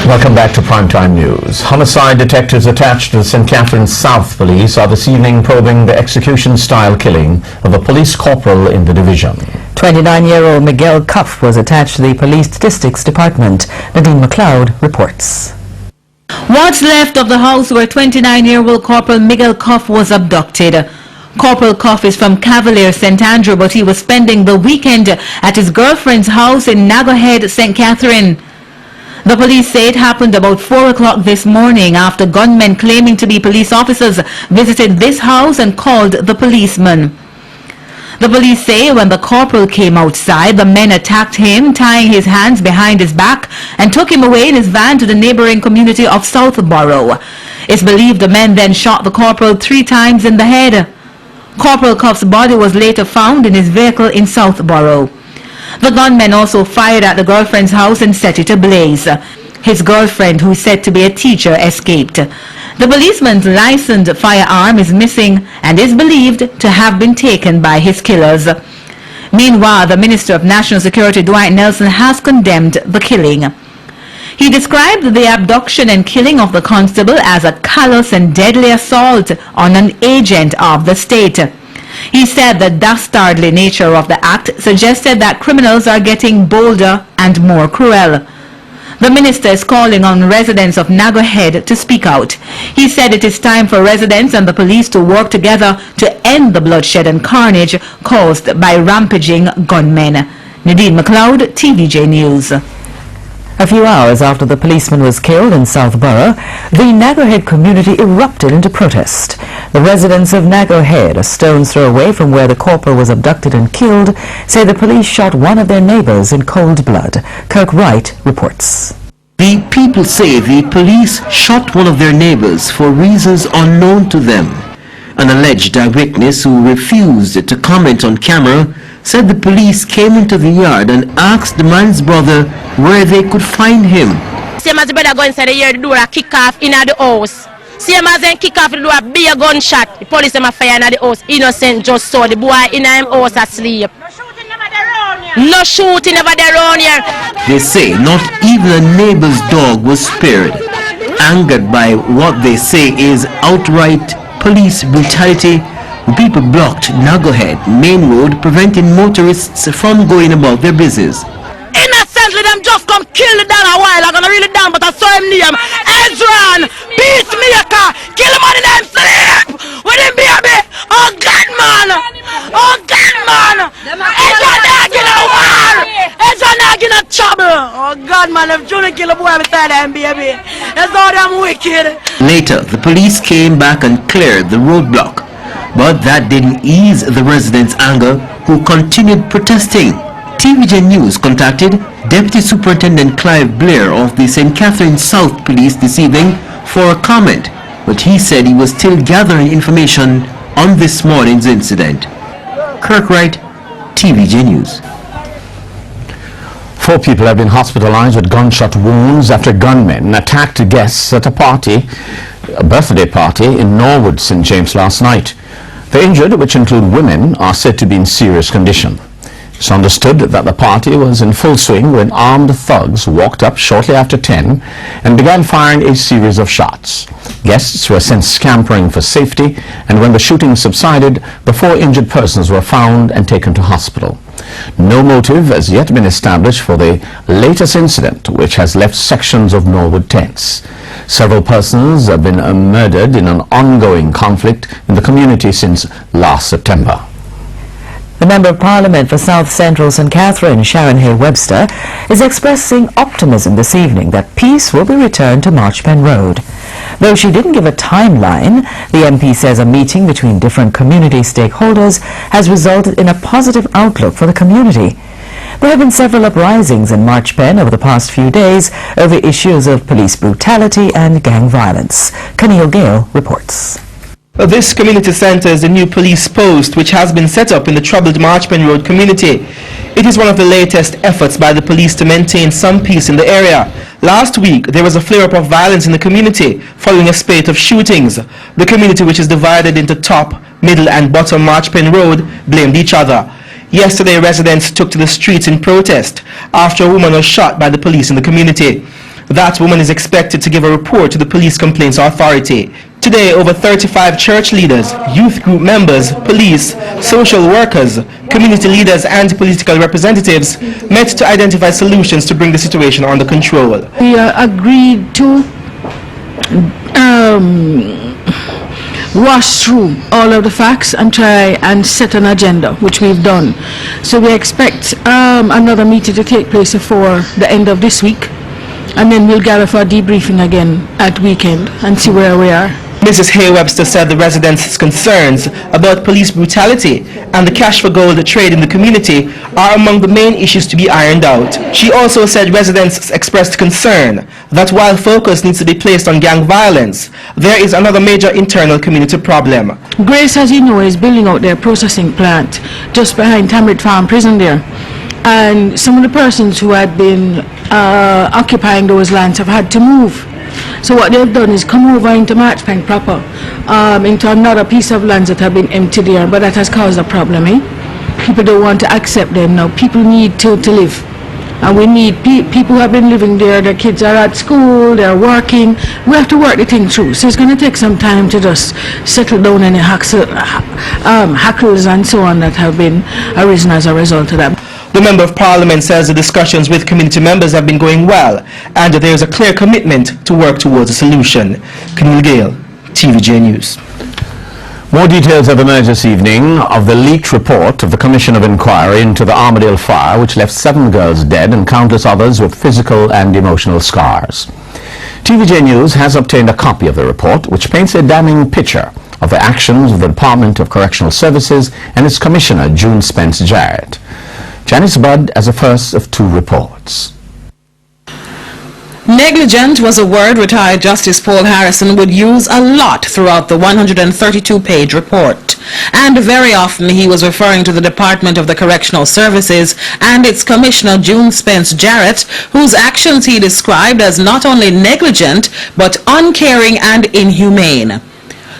Welcome back to Primetime News. Homicide detectives attached to the St. Catharines South Police are this evening probing the execution-style killing of a police corporal in the division. 29-year-old Miguel Cuff was attached to the Police Statistics Department. Nadine McLeod reports. What's left of the house where 29-year-old Corporal Miguel Cuff was abducted. Corporal Cuff is from Cavalier, St. Andrew, but he was spending the weekend at his girlfriend's house in NAGGOS, St. Catherine. The police say it happened about 4 o'clock this morning after gunmen claiming to be police officers visited this house and called the policeman. The police say when the corporal came outside, the men attacked him, tying his hands behind his back, and took him away in his van to the neighboring community of Southborough. It's believed the men then shot the corporal 3 times in the head. Corporal Cuff's body was later found in his vehicle in Southborough. The gunmen also fired at the girlfriend's house and set it ablaze. His girlfriend, who is said to be a teacher, escaped. The policeman's licensed firearm is missing and is believed to have been taken by his killers. Meanwhile, the Minister of National Security, Dwight Nelson, has condemned the killing. He described the abduction and killing of the constable as a callous and deadly assault on an agent of the state. He said the dastardly nature of the act suggested that criminals are getting bolder and more cruel. The minister is calling on residents of NAGGOS to speak out. He said it is time for residents and the police to work together to end the bloodshed and carnage caused by rampaging gunmen. Nadine McLeod, TVJ News. A few hours after the policeman was killed in Southborough, the NAGGOS community erupted into protest. The residents of NAGGOS, a stone's throw away from where the corporal was abducted and killed, say the police shot one of their neighbors in cold blood. Kirk Wright reports. The people say the police shot one of their neighbors for reasons unknown to them. An alleged eyewitness who refused to comment on camera said the police came into the yard and asked the man's brother where they could find him. Same as the brother go inside the yard, the door a kick off in the house. Same as then kick off the door, be a gunshot. The police them a fire in the house. Innocent just saw the boy in him house asleep. No shooting never there around here. They say not even a neighbor's dog was spared. Angered by what they say is outright police brutality, people blocked NAGGOS main road, preventing motorists from going about their business. Innocently, them just come kill the down a while. I'm gonna really down, but I saw him name Ezran, peacemaker, kill him on in them sleep with him baby. Oh God, man! Oh God, man! Ezran not in a war! Ezran not in a trouble! Oh God, man, if Junior kill a boy beside him baby, that's all them wicked. Later, the police came back and cleared the roadblock. But that didn't ease the residents' anger, who continued protesting. TVJ News contacted Deputy Superintendent Clive Blair of the St. Catharines South Police this evening for a comment, but he said he was still gathering information on this morning's incident. Kirk Wright, TVJ News. 4 people have been hospitalized with gunshot wounds after gunmen attacked guests at a birthday party in Norwood, St. James last night. The injured, which include women, are said to be in serious condition. It's understood that the party was in full swing when armed thugs walked up shortly after 10 and began firing a series of shots. Guests were sent scampering for safety, and when the shooting subsided, the 4 injured persons were found and taken to hospital. No motive has yet been established for the latest incident, which has left sections of Norwood tense. Several persons have been murdered in an ongoing conflict in the community since last September. The Member of Parliament for South Central St. Catherine, Sharon Hay Webster, is expressing optimism this evening that peace will be returned to Marchpen Road. Though she didn't give a timeline, the MP says a meeting between different community stakeholders has resulted in a positive outlook for the community. There have been several uprisings in Marchpen over the past few days over issues of police brutality and gang violence. Camille Gale reports. This community centre is a new police post which has been set up in the troubled Marchpen Road community. It is one of the latest efforts by the police to maintain some peace in the area. Last week, there was a flare-up of violence in the community following a spate of shootings. The community, which is divided into top, middle and bottom Marchpen Road, blamed each other. Yesterday, residents took to the streets in protest after a woman was shot by the police in the community. That woman is expected to give a report to the Police Complaints Authority. Today, over 35 church leaders, youth group members, police, social workers, community leaders and political representatives met to identify solutions to bring the situation under control. We agreed to wash through all of the facts and try and set an agenda, which we've done. So we expect another meeting to take place before the end of this week, and then we'll gather for a debriefing again at weekend and see where we are. Mrs. Hay-Webster said the residents' concerns about police brutality and the cash for gold trade in the community are among the main issues to be ironed out. She also said residents expressed concern that while focus needs to be placed on gang violence, there is another major internal community problem. Grace, as you know, is building out their processing plant just behind Tamrit Farm Prison there. And some of the persons who had been occupying those lands have had to move. So what they've done is come over into Marchbank proper, into another piece of lands that have been empty there, but that has caused a problem, People don't want to accept them now. People need to live. And we need people who have been living there, their kids are at school, they're working. We have to work the thing through. So it's going to take some time to just settle down any hackles and so on that have been arisen as a result of that. The Member of Parliament says the discussions with community members have been going well and there is a clear commitment to work towards a solution. Camille Gale, TVJ News. More details have emerged this evening of the leaked report of the Commission of Inquiry into the Armadale fire, which left 7 girls dead and countless others with physical and emotional scars. TVJ News has obtained a copy of the report, which paints a damning picture of the actions of the Department of Correctional Services and its Commissioner, June Spence Jarrett. Janice Budd as the first of 2 reports. Negligent was a word retired Justice Paul Harrison would use a lot throughout the 132-page report. And very often he was referring to the Department of the Correctional Services and its Commissioner June Spence Jarrett, whose actions he described as not only negligent but uncaring and inhumane.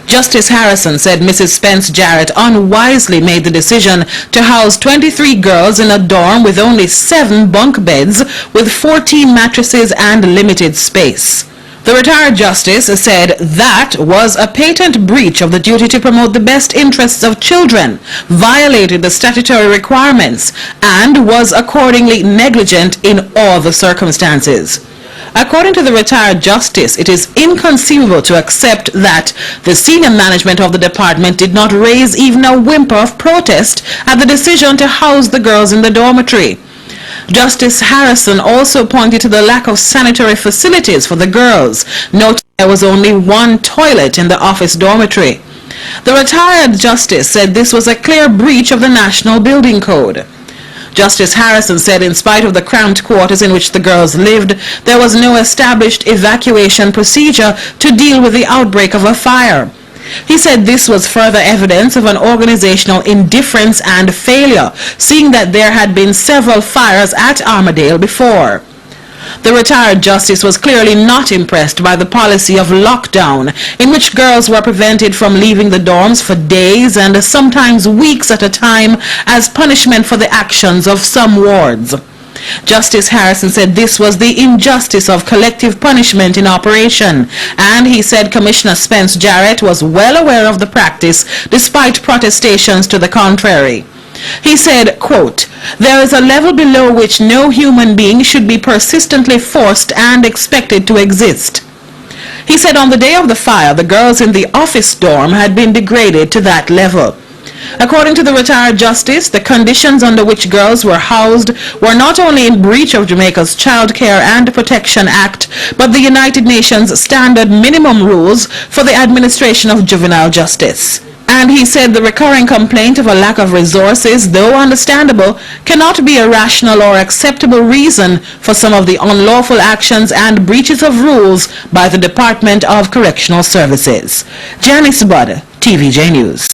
Justice Harrison said Mrs. Spence Jarrett unwisely made the decision to house 23 girls in a dorm with only 7 bunk beds with 14 mattresses and limited space. The retired justice said that was a patent breach of the duty to promote the best interests of children, violated the statutory requirements, and was accordingly negligent in all the circumstances. According to the retired justice, it is inconceivable to accept that the senior management of the department did not raise even a whimper of protest at the decision to house the girls in the dormitory. Justice Harrison also pointed to the lack of sanitary facilities for the girls, noting there was only 1 toilet in the office dormitory. The retired justice said this was a clear breach of the National Building Code. Justice Harrison said in spite of the cramped quarters in which the girls lived, there was no established evacuation procedure to deal with the outbreak of a fire. He said this was further evidence of an organizational indifference and failure, seeing that there had been several fires at Armadale before. The retired justice was clearly not impressed by the policy of lockdown, in which girls were prevented from leaving the dorms for days and sometimes weeks at a time as punishment for the actions of some wards. Justice Harrison said this was the injustice of collective punishment in operation, and he said Commissioner Spence Jarrett was well aware of the practice despite protestations to the contrary. He said, quote, "There is a level below which no human being should be persistently forced and expected to exist." He said on the day of the fire, the girls in the office dorm had been degraded to that level. According to the retired justice, the conditions under which girls were housed were not only in breach of Jamaica's Child Care and Protection Act, but the United Nations Standard Minimum Rules for the Administration of Juvenile Justice. And he said the recurring complaint of a lack of resources, though understandable, cannot be a rational or acceptable reason for some of the unlawful actions and breaches of rules by the Department of Correctional Services. Janice Budd, TVJ News.